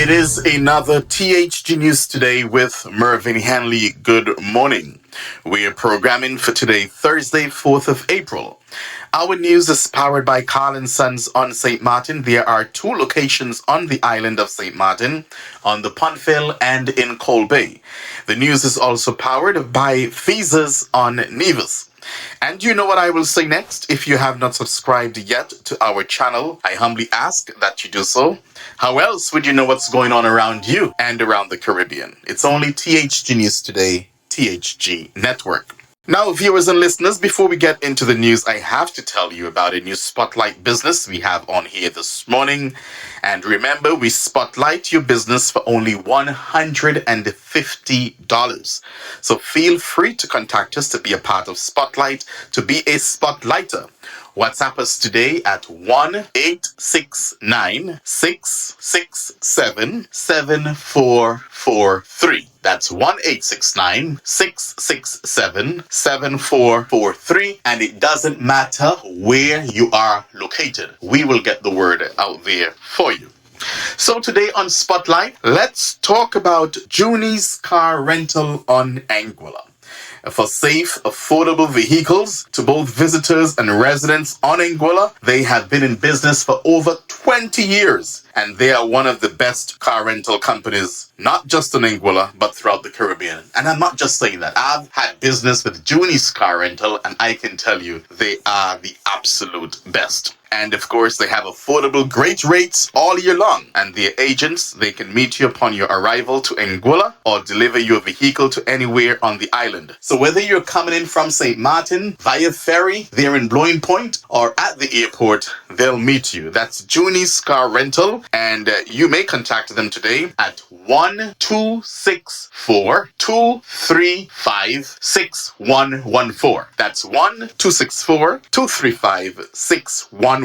It is another THG News Today with Mervyn Hanley. Good morning. We are programming for today, Thursday, 4th of April. Our news is powered by Carl & Sons on St. Martin. There are two locations on the island of St. Martin, on the Pontville and in Coal Bay. The news is also powered by Feezers on Nevis. And you know what I will say next? If you have not subscribed yet to our channel, I humbly ask that you do so. How else would you know what's going on around you and around the Caribbean? It's only THG News Today, THG Network. Now, viewers and listeners, before we get into the news, I have to tell you about a new spotlight business we have on here this morning. And remember, we spotlight your business for only $150. So feel free to contact us to be a part of Spotlight, to be a spotlighter. WhatsApp us today at 1-869-667-7443. That's 1-869-667-7443. And it doesn't matter where you are located. We will get the word out there for you. So today on Spotlight, let's talk about Junie's car rental on Anguilla. For safe, affordable vehicles to both visitors and residents on Anguilla, they have been in business for over 20 years. And they are one of the best car rental companies, not just in Anguilla, but throughout the Caribbean. And I'm not just saying that. I've had business with Junie's car rental, and I can tell you they are the absolute best. And of course, they have affordable, great rates all year long. And their agents, they can meet you upon your arrival to Anguilla or deliver your vehicle to anywhere on the island. So whether you're coming in from St. Martin via ferry, they're in Blowing Point, or at the airport, they'll meet you. That's Junie's Car Rental. And you may contact them today at 1-264-235-6114. That's 1-264-235-6114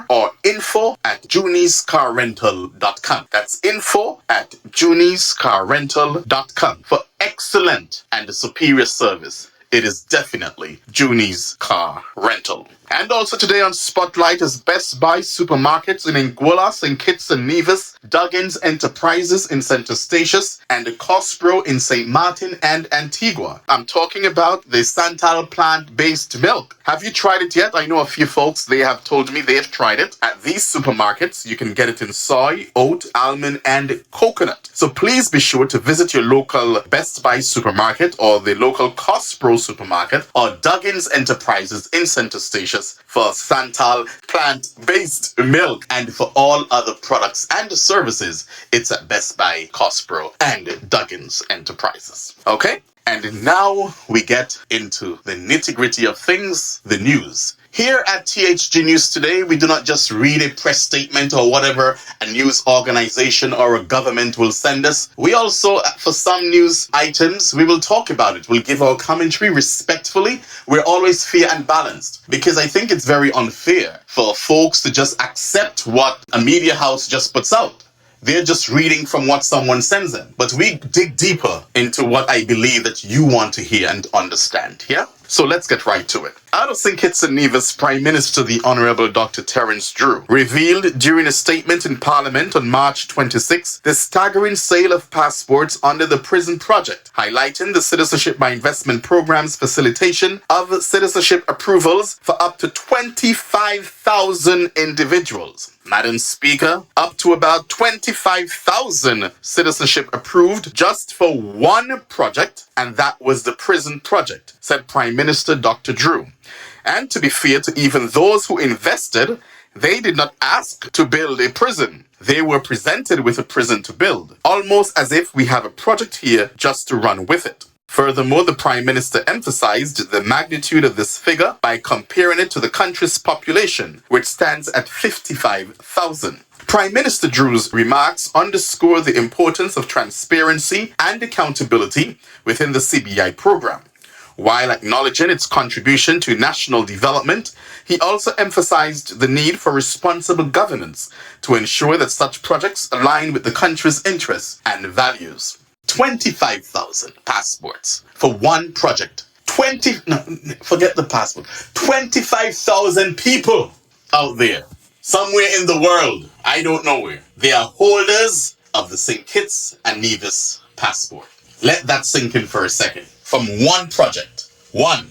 or info@juniescarrental.com. That's info@juniescarrental.com. For excellent and superior service, it is definitely Junie's Car Rental. And also today on Spotlight is Best Buy Supermarkets in Anguilla, St. Kitts and Nevis, Duggins Enterprises in St. Eustatius, and Cospro in St. Martin and Antigua. I'm talking about the Santal plant-based milk. Have you tried it yet? I know a few folks, they have told me they've tried it. At these supermarkets, you can get it in soy, oat, almond, and coconut. So please be sure to visit your local Best Buy supermarket or the local Cospro supermarket or Duggins Enterprises in St. Eustatius for Santal plant-based milk. And for all other products and services, it's at Best Buy, Cospro, and Duggins Enterprises. Okay? And now we get into the nitty-gritty of things, the news. Here at THG News Today, we do not just read a press statement or whatever a news organization or a government will send us. We also, for some news items, we will talk about it. We'll give our commentary respectfully. We're always fair and balanced, because I think it's very unfair for folks to just accept what a media house just puts out. They're just reading from what someone sends them. But we dig deeper into what I believe that you want to hear and understand, yeah? So let's get right to it. Out of St. Kitts and Nevis, Prime Minister the Honorable Dr. Terence Drew revealed during a statement in Parliament on March 26 the staggering sale of passports under the prison project, highlighting the Citizenship by Investment Program's facilitation of citizenship approvals for up to 25,000 individuals. Madam Speaker, up to about 25,000 citizenship approved just for one project, and that was the prison project, said Prime Minister Dr. Drew. And to be fair to even those who invested, they did not ask to build a prison. They were presented with a prison to build, almost as if we have a project here just to run with it. Furthermore, the Prime Minister emphasized the magnitude of this figure by comparing it to the country's population, which stands at 55,000. Prime Minister Drew's remarks underscore the importance of transparency and accountability within the CBI program. While acknowledging its contribution to national development, he also emphasized the need for responsible governance to ensure that such projects align with the country's interests and values. 25,000 passports for one project. Forget the passport. 25,000 people out there, somewhere in the world, I don't know where. They are holders of the St. Kitts and Nevis passport. Let that sink in for a second. From one project. One.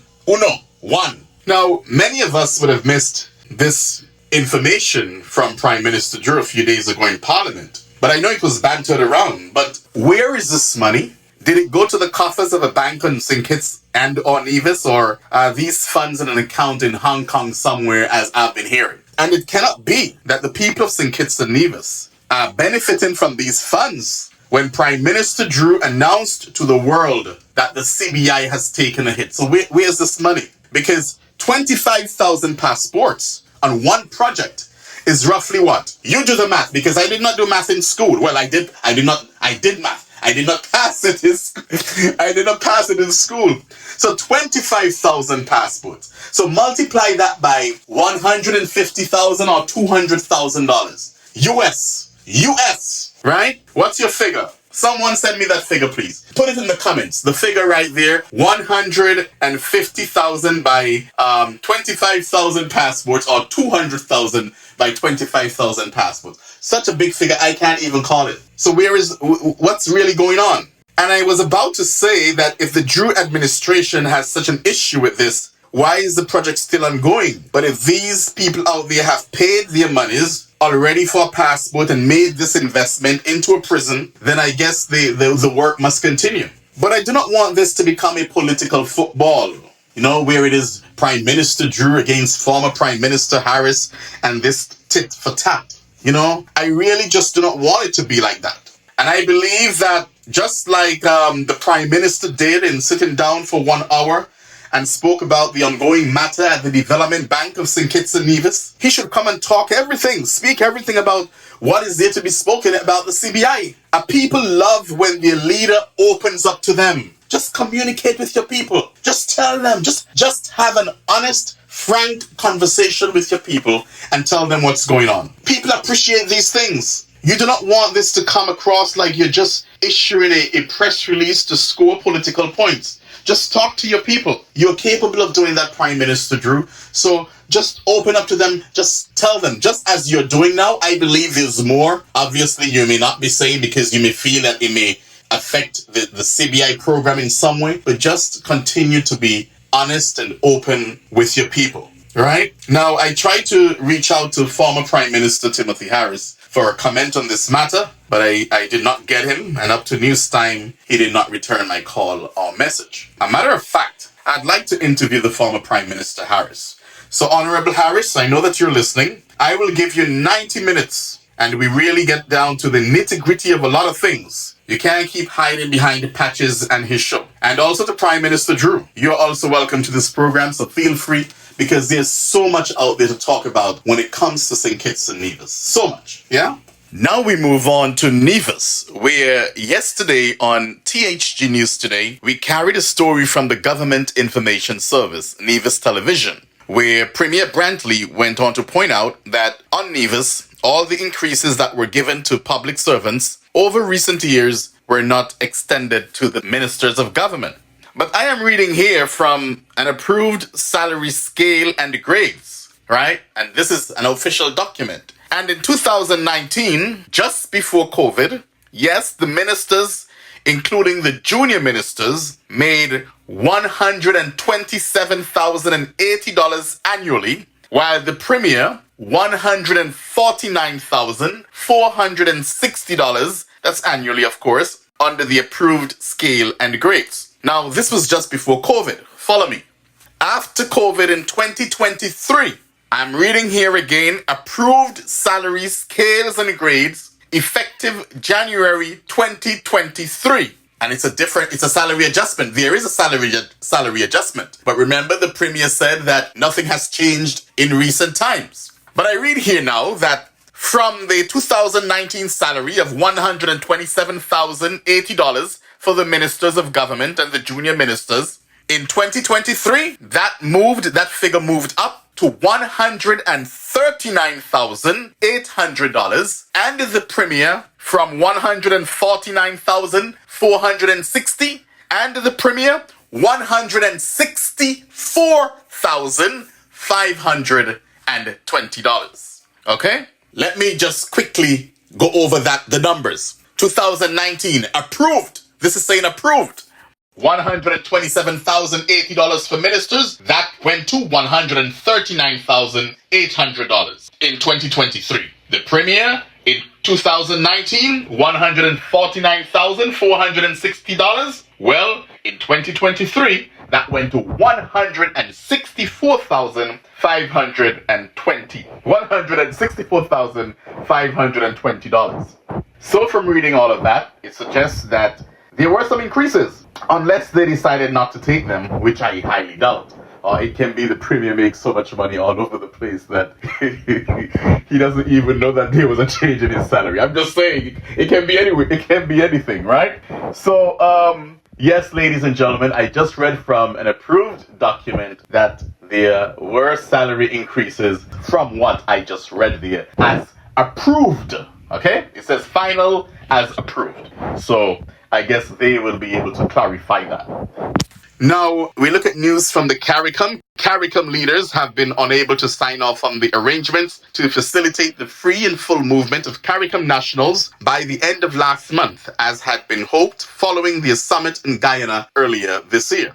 Now, many of us would have missed this information from Prime Minister Drew a few days ago in Parliament. But I know it was bantered around. But where is this money? Did it go to the coffers of a bank on St. Kitts and or Nevis, or are these funds in an account in Hong Kong somewhere, as I've been hearing? And it cannot be that the people of St. Kitts and Nevis are benefiting from these funds when Prime Minister Drew announced to the world that the CBI has taken a hit. So where's this money? Because 25,000 passports on one project is roughly what? You do the math, because I did not do math in school. Well, I did math. I did not pass it in school. So 25,000 passports. So multiply that by 150,000 or $200,000. US, right? What's your figure? Someone send me that figure, please. Put it in the comments. The figure right there, 150,000 by 25,000 passports, or 200,000 by 25,000 passports. Such a big figure, I can't even call it. So what's really going on? And I was about to say that if the Drew administration has such an issue with this, why is the project still ongoing? But if these people out there have paid their monies already for a passport and made this investment into a prison, then I guess the work must continue. But I do not want this to become a political football, where it is Prime Minister Drew against former Prime Minister Harris and this tit for tat. I really just do not want it to be like that. And I believe that just like the Prime Minister did in sitting down for 1 hour and spoke about the ongoing matter at the Development Bank of St. Kitts and Nevis, he should come and speak everything about what is there to be spoken about the CBI. People love when their leader opens up to them. Just communicate with your people. Just tell them. Just have an honest, frank conversation with your people and tell them what's going on. People appreciate these things. You do not want this to come across like you're just issuing a press release to score political points. Just talk to your people. You're capable of doing that, Prime Minister Drew. So just open up to them. Just tell them, just as you're doing now. I believe there's more. Obviously, you may not be saying, because you may feel that it may affect the CBI program in some way, but just continue to be honest and open with your people. Right? Now, I tried to reach out to former Prime Minister Timothy Harris for a comment on this matter, but I did not get him, and up to news time, he did not return my call or message. A matter of fact, I'd like to interview the former Prime Minister Harris. So, Honorable Harris, I know that you're listening. I will give you 90 minutes, and we really get down to the nitty-gritty of a lot of things. You can't keep hiding behind the patches and his show. And also to Prime Minister Drew, you're also welcome to this program, so feel free, because there's so much out there to talk about when it comes to St. Kitts and Nevis. So much, yeah? Now we move on to Nevis, where yesterday on THG News Today, we carried a story from the Government Information Service, Nevis Television, where Premier Brantley went on to point out that on Nevis, all the increases that were given to public servants over recent years were not extended to the ministers of government. But I am reading here from an approved salary scale and grades, right? And this is an official document. And in 2019, just before COVID, yes, the ministers, including the junior ministers, made $127,080 annually, while the premier, $149,460, that's annually, of course, under the approved scale and grades. Now, this was just before COVID. Follow me. After COVID in 2023, I'm reading here again, approved salary scales and grades effective January 2023. And it's a salary adjustment. There is a salary adjustment. But remember, the premier said that nothing has changed in recent times. But I read here now that from the 2019 salary of $127,080 for the ministers of government and the junior ministers, in 2023, that figure moved up to $139,800, and the premier from $149,460, and the premier $164,520. Okay? Let me just quickly go over the numbers. 2019, approved. This is saying approved. $127,080 for ministers. That went to $139,800 in 2023. The premier in 2019, $149,460. Well, in 2023, that went to $164,520. So from reading all of that, it suggests that there were some increases, unless they decided not to take them, which I highly doubt. Or it can be the premier makes so much money all over the place that he doesn't even know that there was a change in his salary. I'm just saying, it can be anyway. It can be anything, right? So, yes, ladies and gentlemen, I just read from an approved document that there were salary increases from what I just read there as approved. Okay? It says final as approved. So I guess they will be able to clarify that. Now, we look at news from the CARICOM. CARICOM leaders have been unable to sign off on the arrangements to facilitate the free and full movement of CARICOM nationals by the end of last month, as had been hoped following the summit in Guyana earlier this year.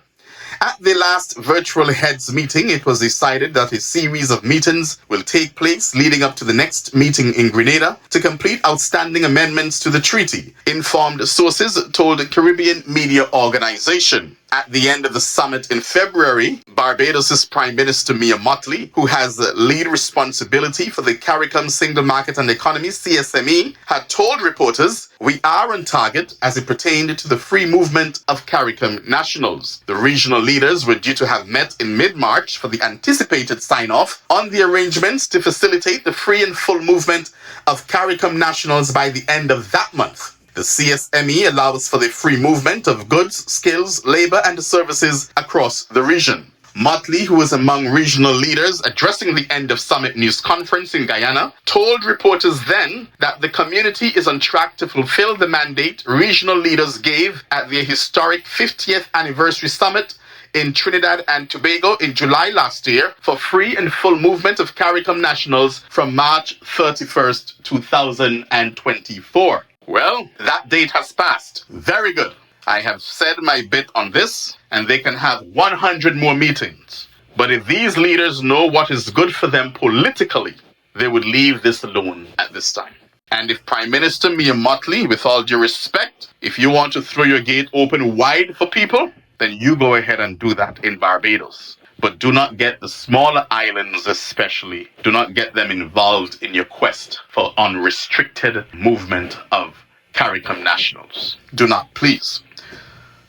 At the last virtual heads meeting, it was decided that a series of meetings will take place leading up to the next meeting in Grenada to complete outstanding amendments to the treaty, informed sources told the Caribbean Media Organization. At the end of the summit in February, Barbados' Prime Minister Mia Mottley, who has lead responsibility for the CARICOM Single Market and Economy, CSME, had told reporters, "We are on target as it pertained to the free movement of CARICOM nationals." The regional leaders were due to have met in mid-March for the anticipated sign-off on the arrangements to facilitate the free and full movement of CARICOM nationals by the end of that month. The CSME allows for the free movement of goods, skills, labor, and services across the region. Motley, who was among regional leaders addressing the end of summit news conference in Guyana, told reporters then that the community is on track to fulfill the mandate regional leaders gave at their historic 50th anniversary summit in Trinidad and Tobago in July last year for free and full movement of CARICOM nationals from March 31st, 2024. Well, that date has passed. Very good. I have said my bit on this, and they can have 100 more meetings. But if these leaders know what is good for them politically, they would leave this alone at this time. And if Prime Minister Mia Mottley, with all due respect, if you want to throw your gate open wide for people, then you go ahead and do that in Barbados. But do not get the smaller islands especially, do not get them involved in your quest for unrestricted movement of CARICOM nationals. Do not, please.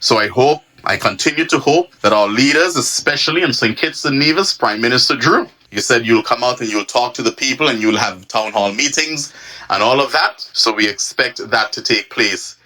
So I continue to hope that our leaders, especially in St. Kitts and Nevis, Prime Minister Drew, you said you'll come out and you'll talk to the people and you'll have town hall meetings and all of that. So we expect that to take place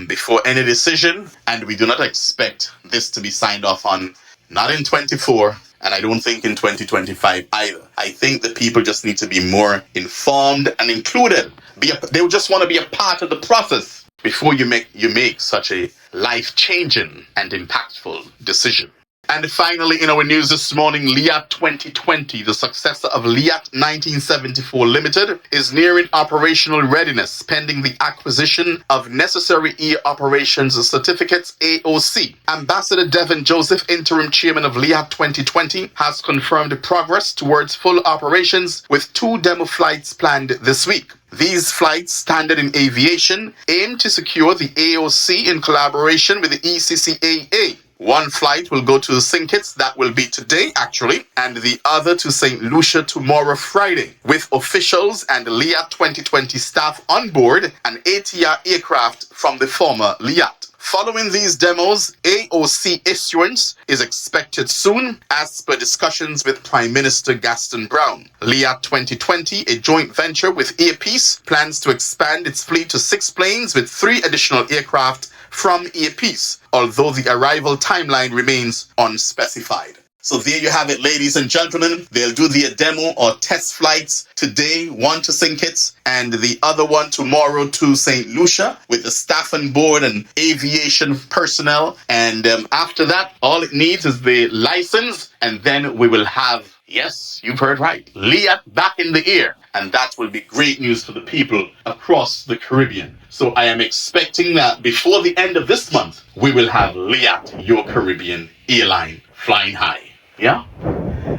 before any decision, and we do not expect this to be signed off on, not in 24, and I don't think in 2025 either. I think the people just need to be more informed and included. They just want to be a part of the process before you make such a life-changing and impactful decision. And finally, in our news this morning, LIAT 2020, the successor of LIAT 1974 Limited, is nearing operational readiness pending the acquisition of necessary air operations certificates, AOC. Ambassador Devin Joseph, interim chairman of LIAT 2020, has confirmed progress towards full operations with 2 demo flights planned this week. These flights, standard in aviation, aim to secure the AOC in collaboration with the ECCAA. One flight will go to St. Kitts, that will be today actually, and the other to St. Lucia tomorrow, Friday, with officials and LIAT 2020 staff on board an ATR aircraft from the former LIAT. Following these demos, AOC issuance is expected soon, as per discussions with Prime Minister Gaston Brown. LIAT 2020, a joint venture with Air Peace, plans to expand its fleet to 6 planes with 3 additional aircraft from Air Peace, although the arrival timeline remains unspecified. So there you have it, ladies and gentlemen. They'll do the demo or test flights today, one to St. Kitts and the other one tomorrow to St. Lucia, with the staff on board and aviation personnel. And after that, all it needs is the license, and then we will have Yes, you've heard right. LIAT back in the air. And that will be great news for the people across the Caribbean. So I am expecting that before the end of this month, we will have LIAT, your Caribbean airline, flying high. Yeah?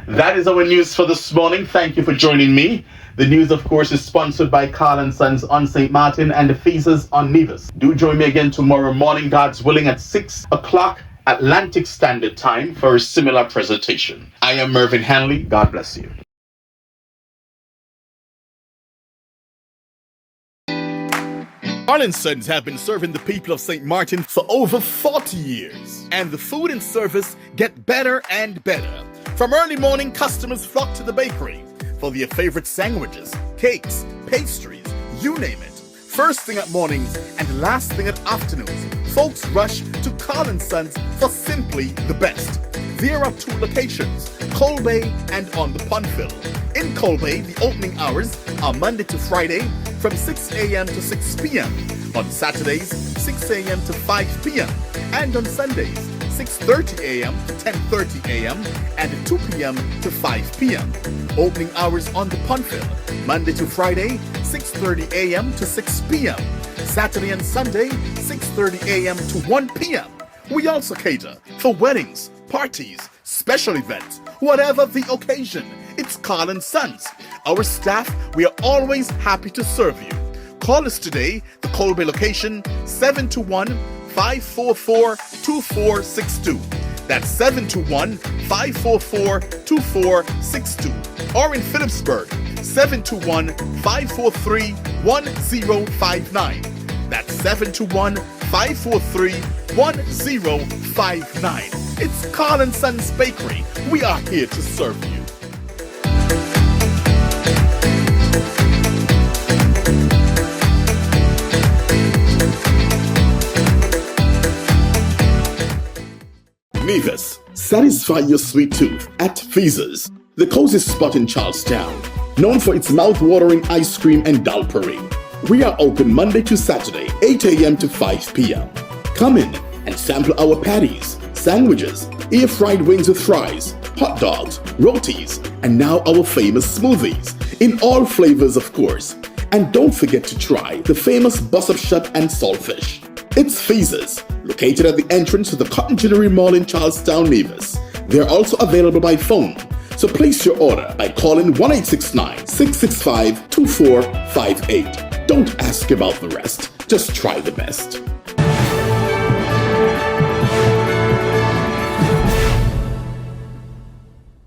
That is our news for this morning. Thank you for joining me. The news, of course, is sponsored by Carl & Sons on St. Martin and the Feathers on Nevis. Do join me again tomorrow morning, God's willing, at 6 o'clock Atlantic Standard Time for a similar presentation. I am Mervyn Hanley. God bless you. Carl & Sons have been serving the people of St. Martin for over 40 years. And the food and service get better and better. From early morning, customers flock to the bakery for their favorite sandwiches, cakes, pastries, you name it. First thing at mornings and last thing at afternoons, folks rush to Carl & Sons for simply the best. There are 2 locations, Coal Bay and on the Punfill. In Coal Bay, the opening hours are Monday to Friday from 6 a.m. to 6 p.m. On Saturdays, 6 a.m. to 5 p.m. And on Sundays, 6:30 a.m. to 10:30 a.m. and 2 p.m. to 5 p.m. Opening hours on the Punfill, Monday to Friday, 6:30 a.m. to 6 p.m. Saturday and Sunday, 6:30 a.m. to 1 p.m. We also cater for weddings, parties, special events, whatever the occasion. It's Carl & Sons. Our staff, we are always happy to serve you. Call us today, the Coal Bay location, 721-544-2462. That's 721-544-2462. Or in Phillipsburg, 721-543-1059. That's 721-543-1059. It's Carl & Sons Bakery. We are here to serve you. Nevis, satisfy your sweet tooth at Feathers, the cozy spot in Charlestown, known for its mouth-watering ice cream and dal parade. We are open Monday to Saturday, 8 a.m. to 5 p.m. Come in and sample our patties, sandwiches, air-fried wings with fries, hot dogs, rotis, and now our famous smoothies, in all flavors of course. And don't forget to try the famous bus-up shut and saltfish. It's Feathers, located at the entrance to the Cotton Ginnery Mall in Charlestown, Nevis. They're also available by phone, so place your order by calling 1-869-665-2458. Don't ask about the rest, just try the best.